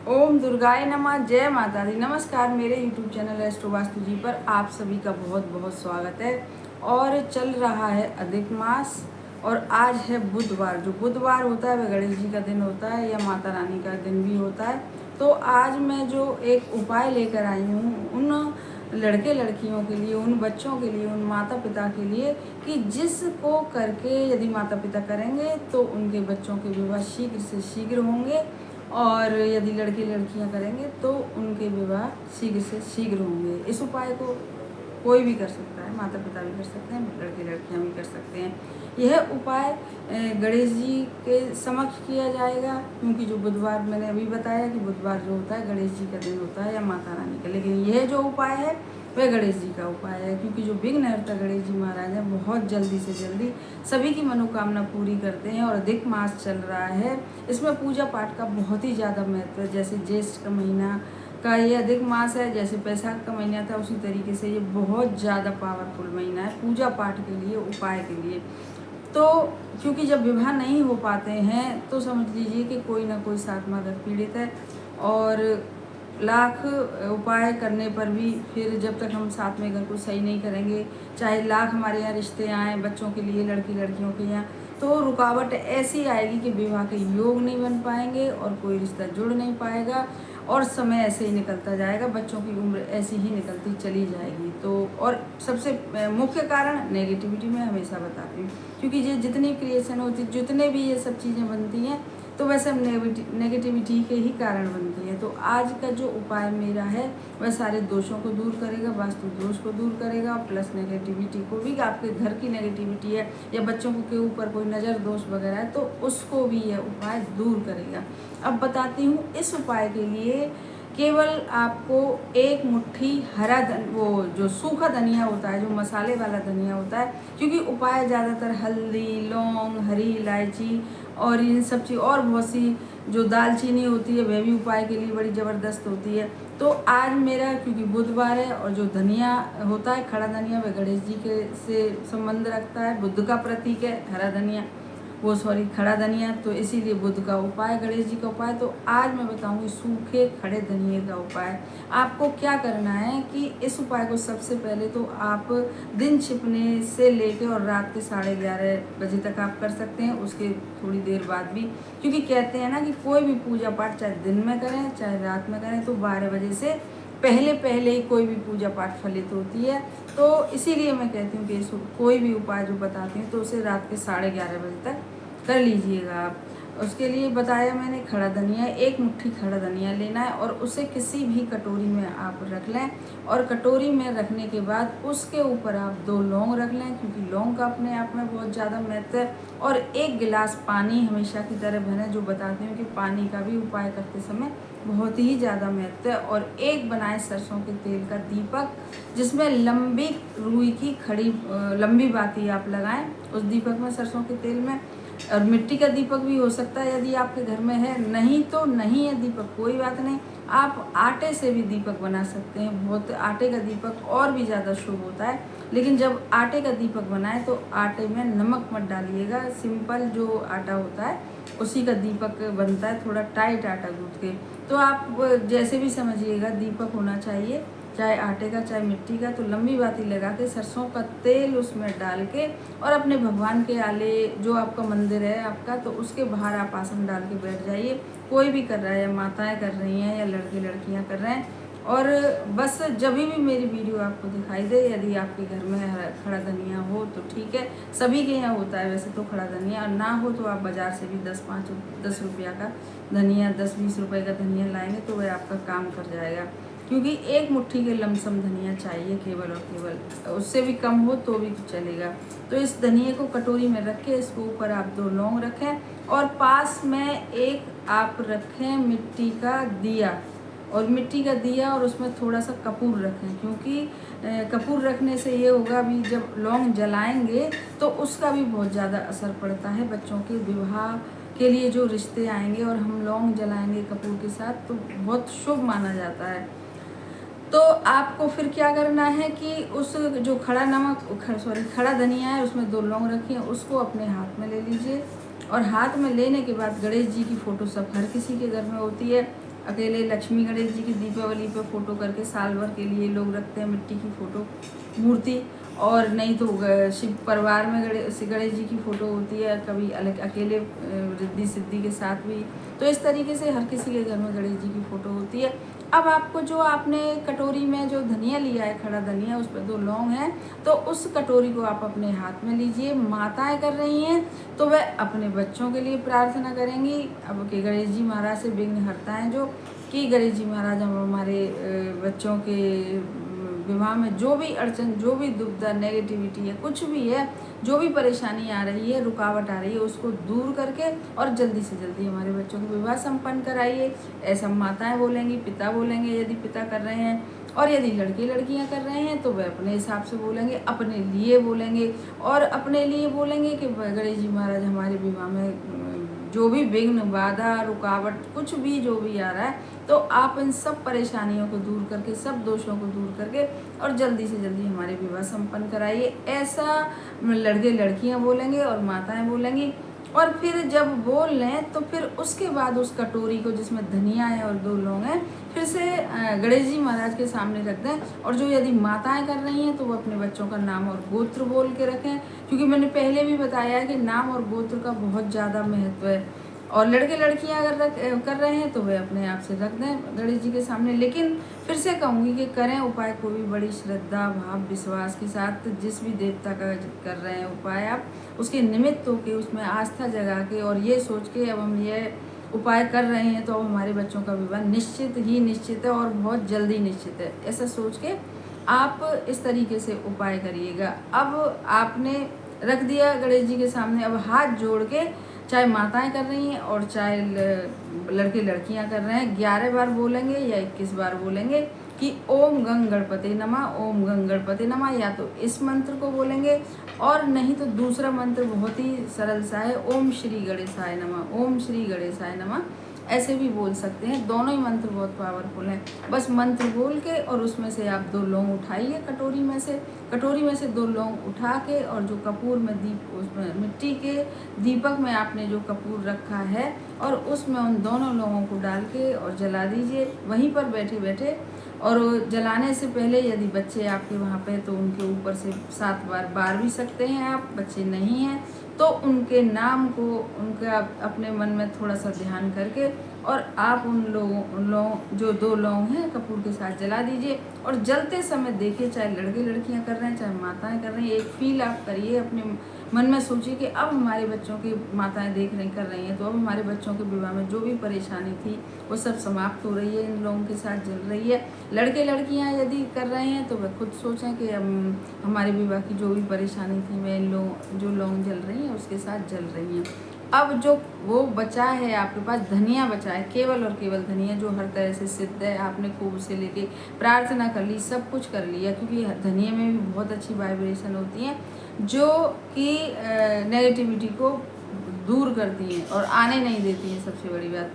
ओम दुर्गाय नमः। जय माता दी। नमस्कार। मेरे YouTube चैनल एस्ट्रो वास्तु जी पर आप सभी का बहुत बहुत स्वागत है। और चल रहा है अधिक मास और आज है बुधवार। जो बुधवार होता है वह गणेश जी का दिन होता है या माता रानी का दिन भी होता है। तो आज मैं जो एक उपाय लेकर आई हूँ उन लड़के लड़कियों के लिए, उन बच्चों के लिए, उन माता पिता के लिए कि जिसको करके यदि माता पिता करेंगे तो उनके बच्चों के विवाह शीघ्र से शीघ्र होंगे और यदि लड़के लड़कियां करेंगे तो उनके विवाह शीघ्र से शीघ्र होंगे। इस उपाय को कोई भी कर सकता है, माता पिता भी कर सकते हैं, लड़के लड़कियां भी कर सकते हैं। यह उपाय गणेश जी के समक्ष किया जाएगा, क्योंकि जो बुधवार मैंने अभी बताया कि बुधवार जो होता है गणेश जी का दिन होता है या माता रानी का। लेकिन यह जो उपाय है वह गणेश जी का उपाय है, क्योंकि जो विघ्नहर्ता गणेश जी महाराज हैं बहुत जल्दी से जल्दी सभी की मनोकामना पूरी करते हैं। और अधिक मास चल रहा है, इसमें पूजा पाठ का बहुत ही ज़्यादा महत्व है। जैसे ज्येष्ठ का महीना का ये अधिक मास है, जैसे बैसाख का महीना था, उसी तरीके से ये बहुत ज़्यादा पावरफुल महीना है पूजा पाठ के लिए, उपाय के लिए। तो क्योंकि जब विवाह नहीं हो पाते हैं तो समझ लीजिए कि कोई ना कोई साथ में अगर पीड़ित है, और लाख उपाय करने पर भी फिर जब तक हम साथ में अगर कुछ सही नहीं करेंगे, चाहे लाख हमारे यहाँ रिश्ते आएँ बच्चों के लिए, लड़की लड़कियों के यहाँ, तो रुकावट ऐसी आएगी कि विवाह के योग नहीं बन पाएंगे और कोई रिश्ता जुड़ नहीं पाएगा और समय ऐसे ही निकलता जाएगा, बच्चों की उम्र ऐसी ही निकलती चली जाएगी। तो और सबसे मुख्य कारण नेगेटिविटी में हमेशा बताती हूँ, क्योंकि ये जितनी क्रिएशन होती, जितने भी ये सब चीज़ें बनती हैं तो वह सब नेगेटिविटी के ही कारण बनती है। तो आज का जो उपाय मेरा है वह सारे दोषों को दूर करेगा, वास्तु दोष को दूर करेगा, प्लस नेगेटिविटी को भी, आपके घर की नेगेटिविटी है या बच्चों के ऊपर कोई नज़र दोष वगैरह है तो उसको भी यह उपाय दूर करेगा। अब बताती हूँ। इस उपाय के लिए केवल आपको एक मुट्ठी हरा वो जो सूखा धनिया होता है, जो मसाले वाला धनिया होता है, क्योंकि उपाय ज़्यादातर हल्दी, लौंग, हरी इलायची और इन सब चीज़ और बहुत सी जो दालचीनी होती है वह भी उपाय के लिए बड़ी ज़बरदस्त होती है। तो आज मेरा क्योंकि बुधवार है और जो धनिया होता है, खड़ा धनिया, वह गणेश जी के से संबंध रखता है, बुद्ध का प्रतीक है हरा धनिया, खड़ा धनिया, तो इसीलिए बुध का उपाय, गणेश जी का उपाय। तो आज मैं बताऊंगी सूखे खड़े धनिए का उपाय। आपको क्या करना है कि इस उपाय को सबसे पहले तो आप दिन छिपने से लेकर और रात के 11:30 बजे तक आप कर सकते हैं, उसके थोड़ी देर बाद भी, क्योंकि कहते हैं ना कि कोई भी पूजा पाठ चाहे दिन में करें चाहे रात में करें तो 12 बजे से पहले पहले ही कोई भी पूजा पाठ फलित होती है। तो इसीलिए मैं कहती हूँ कि कोई भी उपाय जो बताती हूँ तो उसे रात के 11:30 बजे तक कर लीजिएगा आप। उसके लिए बताया मैंने खड़ा धनिया, एक मुट्ठी खड़ा धनिया लेना है और उसे किसी भी कटोरी में आप रख लें, और कटोरी में रखने के बाद उसके ऊपर आप 2 लौंग रख लें, क्योंकि लौंग का अपने आप में बहुत ज़्यादा महत्व है। और 1 गिलास पानी हमेशा की तरह मैंने जो बताती हूँ कि पानी का भी उपाय करते समय बहुत ही ज़्यादा महत्व है। और एक बनाए सरसों के तेल का दीपक, जिसमें लंबी रुई की खड़ी लंबी बाती आप लगाएं उस दीपक में, सरसों के तेल में। और मिट्टी का दीपक भी हो सकता है यदि आपके घर में है, नहीं तो नहीं है दीपक, कोई बात नहीं, आप आटे से भी दीपक बना सकते हैं। बहुत आटे का दीपक और भी ज़्यादा शुभ होता है। लेकिन जब आटे का दीपक बनाए तो आटे में नमक मत डालिएगा, सिंपल जो आटा होता है उसी का दीपक बनता है, थोड़ा टाइट आटा गूँथ के। तो आप जैसे भी समझिएगा दीपक होना चाहिए, चाहे आटे का चाहे मिट्टी का। तो लंबी बाती लगा के सरसों का तेल उसमें डाल के और अपने भगवान के आले, जो आपका मंदिर है आपका, तो उसके बाहर आप आसन डाल के बैठ जाइए। कोई भी कर रहा है, या माताएं कर रही हैं या लड़के लड़कियां कर रहे हैं। और बस जब भी मेरी वीडियो आपको दिखाई दे, यदि आपके घर में खड़ा धनिया हो तो ठीक है, सभी के यहाँ होता है वैसे तो खड़ा धनिया, और ना हो तो आप बाज़ार से भी 10 रुपया का धनिया, 10-20 रुपये का धनिया लाएंगे तो वह आपका काम कर जाएगा। क्योंकि एक मुट्ठी के लमसम धनिया चाहिए केवल और केवल, उससे भी कम हो तो भी चलेगा। तो इस धनिए को कटोरी में रख के इसके ऊपर आप 2 लौंग रखें और पास में एक आप रखें मिट्टी का दिया, और मिट्टी का दिया और उसमें थोड़ा सा कपूर रखें, क्योंकि कपूर रखने से ये होगा, भी जब लौंग जलाएंगे तो उसका भी बहुत ज़्यादा असर पड़ता है बच्चों के विवाह के लिए, जो रिश्ते आएंगे और हम लौंग जलाएंगे कपूर के साथ तो बहुत शुभ माना जाता है। तो आपको फिर क्या करना है कि उस जो खड़ा धनिया है उसमें 2 लौंग रखिए, उसको अपने हाथ में ले लीजिए। और हाथ में लेने के बाद गणेश जी की फ़ोटो सब हर किसी के घर में होती है, अकेले लक्ष्मी गणेश जी की दीपावली पे फ़ोटो करके साल भर के लिए लोग रखते हैं मिट्टी की फ़ोटो मूर्ति, और नहीं तो शिव परिवार में गणेश जी की फ़ोटो होती है, कभी अलग अकेले रिद्धि सिद्धि के साथ भी। तो इस तरीके से हर किसी के घर में गणेश जी की फ़ोटो होती है। अब आपको जो आपने कटोरी में जो धनिया लिया है, खड़ा धनिया, उस पर 2 लौंग हैं, तो उस कटोरी को आप अपने हाथ में लीजिए। माताएं कर रही हैं तो वह अपने बच्चों के लिए प्रार्थना करेंगी अब कि गणेश जी महाराज से विघ्न हरता है जो, कि गणेश जी महाराज हम हमारे बच्चों के विवाह में जो भी अड़चन, जो भी दुविधा, नेगेटिविटी है, कुछ भी है, जो भी परेशानी आ रही है, रुकावट आ रही है, उसको दूर करके और जल्दी से जल्दी हमारे बच्चों का विवाह संपन्न कराइए। ऐसा माताएं बोलेंगी, पिता बोलेंगे यदि पिता कर रहे हैं, और यदि लड़के लड़कियां कर रहे हैं तो वह अपने हिसाब से बोलेंगे, अपने लिए बोलेंगे, और अपने लिए बोलेंगे कि गणेश जी महाराज हमारे विवाह में जो भी विघ्न, बाधा, रुकावट, कुछ भी जो भी आ रहा है, तो आप इन सब परेशानियों को दूर करके, सब दोषों को दूर करके और जल्दी से जल्दी हमारे विवाह संपन्न कराइए। ऐसा लड़के लड़कियां बोलेंगे और माताएं बोलेंगी। और फिर जब बोल लें तो फिर उसके बाद उस कटोरी को जिसमें धनिया है और 2 लौंग हैं, फिर से गणेश जी महाराज के सामने रख दें। और जो यदि माताएं कर रही हैं तो वो अपने बच्चों का नाम और गोत्र बोल के रखें, क्योंकि मैंने पहले भी बताया है कि नाम और गोत्र का बहुत ज़्यादा महत्व है। और लड़के लड़कियां अगर कर रहे हैं तो वे अपने आप से रख दें गणेश जी के सामने। लेकिन फिर से कहूँगी कि करें उपाय को भी बड़ी श्रद्धा, भाव, विश्वास के साथ। जिस भी देवता का कर रहे हैं उपाय, आप उसके निमित्त होके, उसमें आस्था जगा के, और ये सोच के अब हम ये उपाय कर रहे हैं तो अब हमारे बच्चों का विवाह निश्चित ही निश्चित है और बहुत जल्दी निश्चित है, ऐसा सोच के आप इस तरीके से उपाय करिएगा। अब आपने रख दिया गणेश जी के सामने, अब हाथ जोड़ के, चाहे माताएं कर रही हैं और चाहे लड़के लड़कियां कर रहे हैं, 11 बार बोलेंगे या 21 बार बोलेंगे कि ओम गंग गणपति नमः, ओम गंग गणपति नमः। या तो इस मंत्र को बोलेंगे, और नहीं तो दूसरा मंत्र बहुत ही सरल सा है, ओम श्री गणेशाय नमः, ओम श्री गणेशाय नमः, ऐसे भी बोल सकते हैं। दोनों ही मंत्र बहुत पावरफुल हैं। बस मंत्र बोल के और उसमें से आप 2 लौंग उठाइए कटोरी में से 2 लौंग उठा के, और जो कपूर में उसमें मिट्टी के दीपक में आपने जो कपूर रखा है, और उसमें उन दोनों लौंगों को डाल के और जला दीजिए वहीं पर बैठे बैठे। और जलाने से पहले यदि बच्चे आपके वहाँ पे तो उनके ऊपर से 7 बार बार भी सकते हैं आप। बच्चे नहीं हैं तो उनके नाम को, उनका अपने मन में थोड़ा सा ध्यान करके, और आप उन लोगों जो 2 लौंग हैं कपूर के साथ जला दीजिए। और जलते समय देखिए, चाहे लड़के लड़कियां कर रहे हैं, चाहे माताएं कर रही हैं, एक फील आप करिए, अपने मन में सोचिए कि अब हमारे बच्चों की माताएं देख रही कर रही हैं, तो अब हमारे बच्चों के विवाह में जो भी परेशानी थी वो सब समाप्त हो रही है, इन लोगों के साथ जल रही है। लड़के लड़कियां यदि कर रहे हैं तो वह खुद सोचें कि हमारे विवाह की जो भी परेशानी थी, मैं इन लोग जो लौंग जल रही हैं उसके साथ जल रही हैं। अब जो वो बचा है आपके पास, धनिया बचा है, केवल और केवल धनिया, जो हर तरह से सिद्ध है, आपने खूब उसे लेके प्रार्थना कर ली, सब कुछ कर लिया, क्योंकि धनिया में भी बहुत अच्छी वाइब्रेशन होती है जो कि नेगेटिविटी को दूर करती हैं और आने नहीं देती हैं, सबसे बड़ी बात।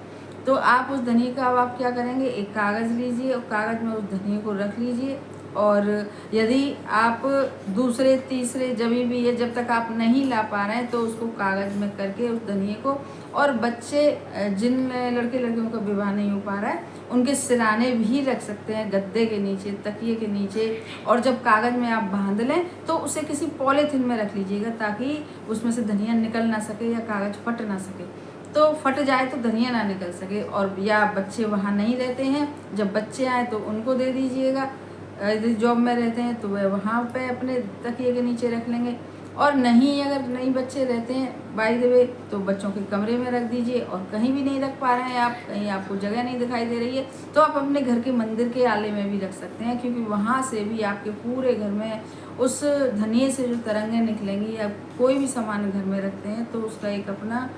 तो आप उस धनिया का, अब आप क्या करेंगे, एक कागज़ लीजिए और कागज़ में उस धनिया को रख लीजिए। और यदि आप दूसरे तीसरे जब तक आप नहीं ला पा रहे हैं तो उसको कागज़ में करके उस धनिया को, और बच्चे जिन लड़के लड़कियों का विवाह नहीं हो पा रहा है उनके सिराने भी रख सकते हैं, गद्दे के नीचे, तकिए के नीचे। और जब कागज़ में आप बांध लें तो उसे किसी पॉलीथिन में रख लीजिएगा, ताकि उसमें से धनिया निकल ना सके या कागज़ फट ना सके। तो फट जाए तो धनिया ना निकल सके। और या बच्चे वहाँ नहीं रहते हैं, जब बच्चे आए तो उनको दे दीजिएगा। यदि जॉब में रहते हैं तो वह वहाँ पे अपने तकिए के नीचे रख लेंगे। और नहीं, अगर नहीं बच्चे रहते हैं बाय द वे, तो बच्चों के कमरे में रख दीजिए। और कहीं भी नहीं रख पा रहे हैं आप, कहीं आपको जगह नहीं दिखाई दे रही है, तो आप अपने घर के मंदिर के आले में भी रख सकते हैं, क्योंकि वहाँ से भी आपके पूरे घर में उस धनिये से जो तरंगें निकलेंगी, या कोई भी सामान घर में रखते हैं तो उसका एक अपना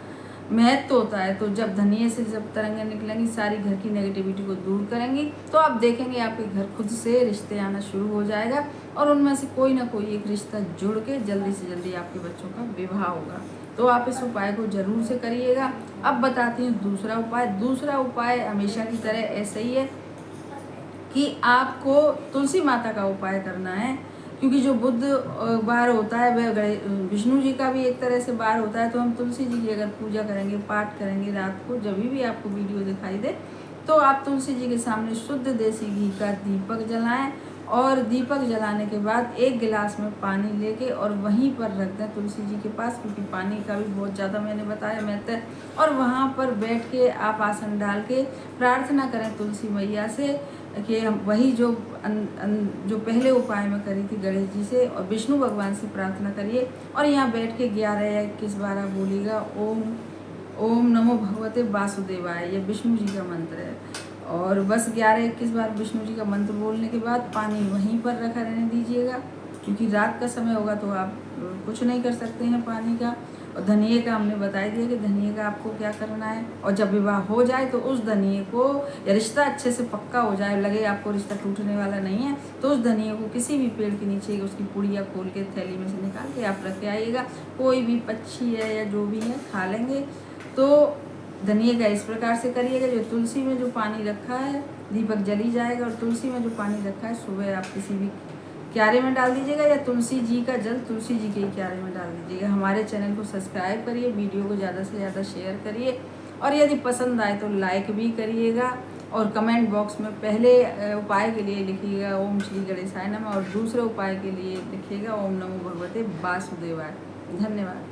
महत्व होता है। तो जब धनिये से जब तरंगें निकलेंगी, सारी घर की नेगेटिविटी को दूर करेंगी, तो आप देखेंगे आपके घर खुद से रिश्ते आना शुरू हो जाएगा, और उनमें से कोई ना कोई एक रिश्ता जुड़ के जल्दी से जल्दी आपके बच्चों का विवाह होगा। तो आप इस उपाय को जरूर से करिएगा। अब बताती हूँ दूसरा उपाय। दूसरा उपाय हमेशा की तरह ऐसे ही है कि आपको तुलसी माता का उपाय करना है, क्योंकि जो बुध बार होता है वह विष्णु जी का भी एक तरह से बार होता है। तो हम तुलसी जी की अगर पूजा करेंगे, पाठ करेंगे रात को, जब भी आपको वीडियो दिखाई दे, तो आप तुलसी जी के सामने शुद्ध देसी घी का दीपक जलाएं और दीपक जलाने के बाद 1 गिलास में पानी लेके और वहीं पर रख दें तुलसी जी के पास, क्योंकि पानी का भी बहुत ज़्यादा मैंने बताया महत्व है। और वहाँ पर बैठ के आप आसन डाल के प्रार्थना करें तुलसी मैया से कि हम वही जो पहले उपाय में करी थी गणेश जी से और विष्णु भगवान से प्रार्थना करिए। और यहाँ बैठ के 11 या 21 बार आप बोलिएगा ओम नमो भगवते वासुदेवाय, ये विष्णु जी का मंत्र है। और बस 11-21 बार विष्णु जी का मंत्र बोलने के बाद पानी वहीं पर रखा रहने दीजिएगा, क्योंकि रात का समय होगा तो आप कुछ नहीं कर सकते हैं पानी का। और धनिए का हमने बता दिया कि धनिए का आपको क्या करना है। और जब विवाह हो जाए तो उस धनिए को, या रिश्ता अच्छे से पक्का हो जाए, लगे आपको रिश्ता टूटने वाला नहीं है, तो उस धनिए को किसी भी पेड़ के नीचे उसकी पुड़िया खोल के थैली में से निकाल के आप रख के आइएगा। कोई भी पक्षी है या जो भी है खा लेंगे। तो धनिए का इस प्रकार से करिएगा। जो तुलसी में जो पानी रखा है, दीपक जली जाएगा, और तुलसी में जो पानी रखा है सुबह आप किसी भी क्यारे में डाल दीजिएगा, या तुलसी जी का जल तुलसी जी के ही क्यारे में डाल दीजिएगा। हमारे चैनल को सब्सक्राइब करिए, वीडियो को ज़्यादा से ज़्यादा शेयर करिए, और यदि पसंद आए तो लाइक भी करिएगा। और कमेंट बॉक्स में पहले उपाय के लिए लिखिएगा ओम श्री गणेशाय नमः, और दूसरे उपाय के लिए लिखिएगा ओम नमो भगवते वासुदेवाय। धन्यवाद।